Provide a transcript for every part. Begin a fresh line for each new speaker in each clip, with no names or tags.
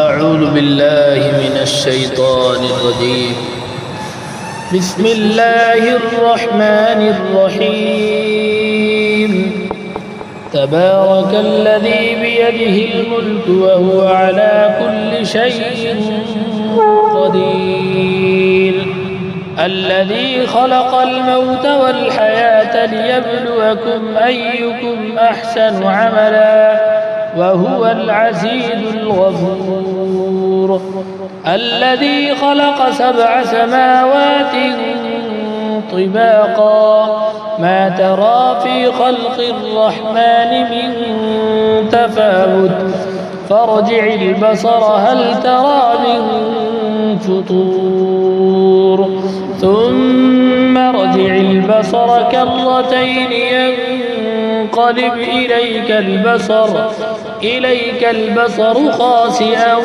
أعوذ بالله من الشيطان الرجيم. بسم الله الرحمن الرحيم. تبارك الذي بيده الملك وهو على كل شيء قدير. الذي خلق الموت والحياة ليبلوكم أيكم أحسن عملا وهو العزيز الغفور. الذي خلق 7 سماوات طباقا ما ترى في خلق الرحمن من تفاوت فارجع البصر هل ترى من فطور ثم ارجع البصر كرتين ينقلب إليك البصر خاسئا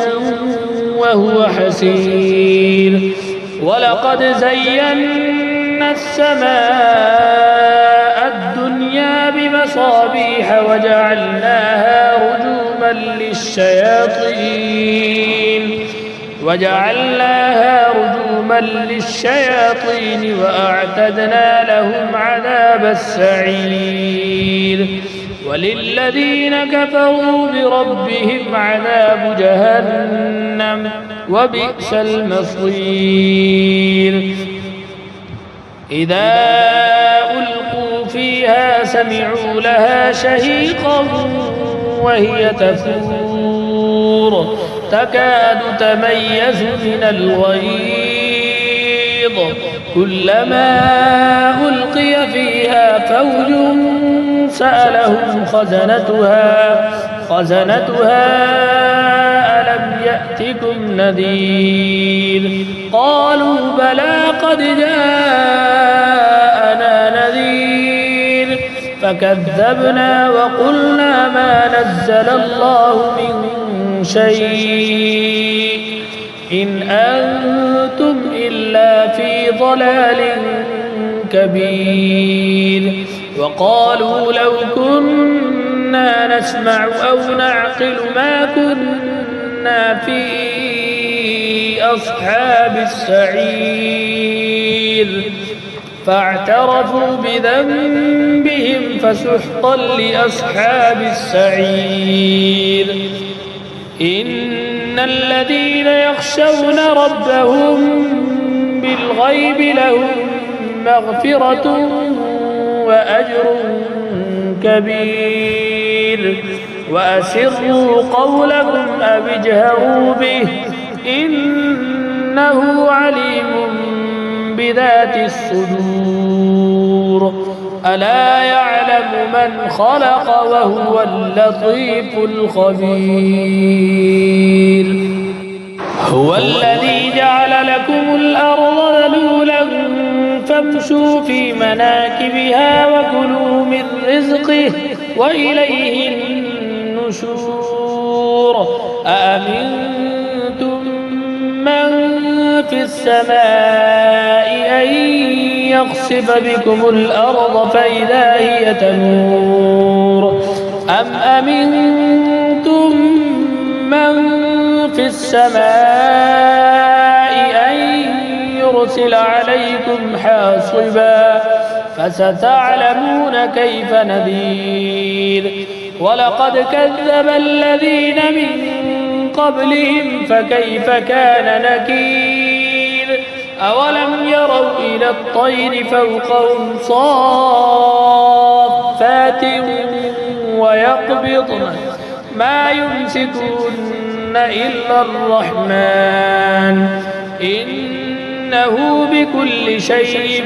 وهو حسير. ولقد زينا السماء الدنيا بمصابيح وجعلناها رجوما للشياطين وأعتدنا لهم عذاب السعير. وللذين كفروا بربهم عذاب جهنم وبئس المصير. إذا ألقوا فيها سمعوا لها شهيقا وهي تفور تكاد تميز من الغيظ كلما ألقي فيها فوج سألهم خزنتها ألم يأتكم نذير قالوا بلى قد جاءنا نذير فكذبنا وقلنا ما نزل الله من شيء إن أنتم إلا في ضلال كبير. وقالوا لو كنا نسمع أو نعقل ما كنا في أصحاب السعير فاعترفوا بذنبهم فسحقا لأصحاب السعير. إن الذين يخشون ربهم بالغيب لهم مغفرة وأجر كبير. وأسروا قولكم أو اجهروا به إنه عليم بذات الصدور. ألا يعلم من خلق وهو اللطيف الخبير. هو الذي جعل لكم الأرض ذلولا فامشوا في مناكبها وكلوا من رزقه وإليه النشور. أأمنتم من في السماء أن يخسف بكم الأرض فإذا هي تمور أم أمنتم من في السماء أن يرسل عليكم حاصبا فستعلمون كيف نذير. ولقد كذب الذين من قبلهم فكيف كان نكير. أولم يروا إلى الطير فوقهم صافات ويقبضن ما يمسكون إلا الرحمن إنه بكل شيء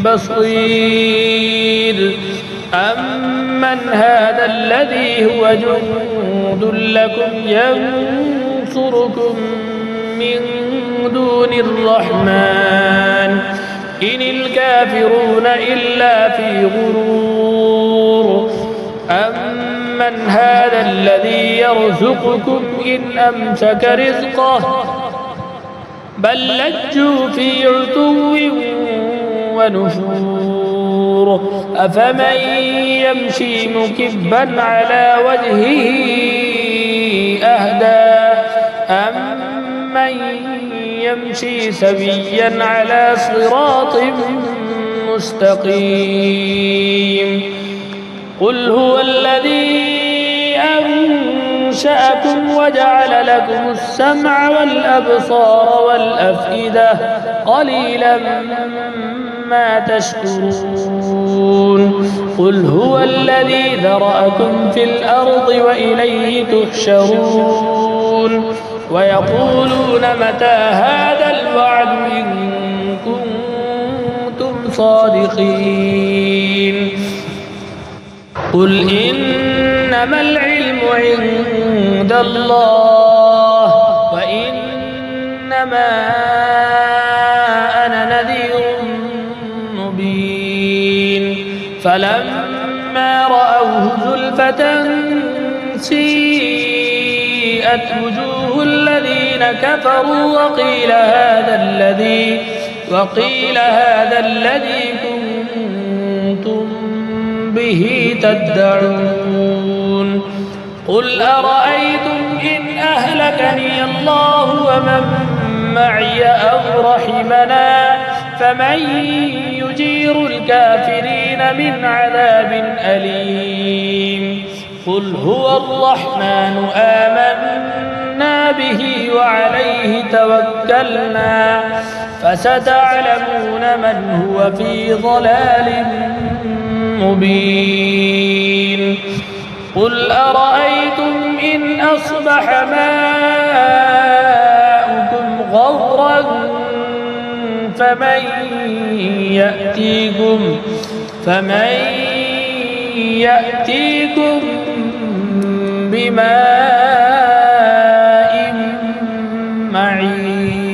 بصير. أمن هذا الذي هو جند لكم ينصركم من دون الرحمن إن الكافرون إلا في غرور. أمن هذا الذي يرزقكم إن أمسك رزقه بل لجوا في عتو ونفور. أفمن يمشي مكبا على وجهه أهدى أمن يمشي سويا على صراط مستقيم قل هو الذي أنشأكم وجعل لكم السمع والأبصار والأفئدة قليلا ما تشكرون قل هو الذي ذرأكم في الأرض وإليه تحشرون ويقولون متى هذا الوعد إن كنتم صادقين قل إنما العلم عند الله وإنما أنا نذير مبين فلما رأوه زلفة سيئت وجوه الذين كفروا وقيل هذا الذي كنتم به تدعون قل أرأيتم إن أهلكني الله ومن معي أو رحمنا فمن يجير الكافرين من عذاب أليم قل هو الرحمن آمنا به وعليه توكلنا فستعلمون من هو في ضلال مبين قل أرأيتم إن أصبح ماؤكم غورا فمن يأتيكم بماء معين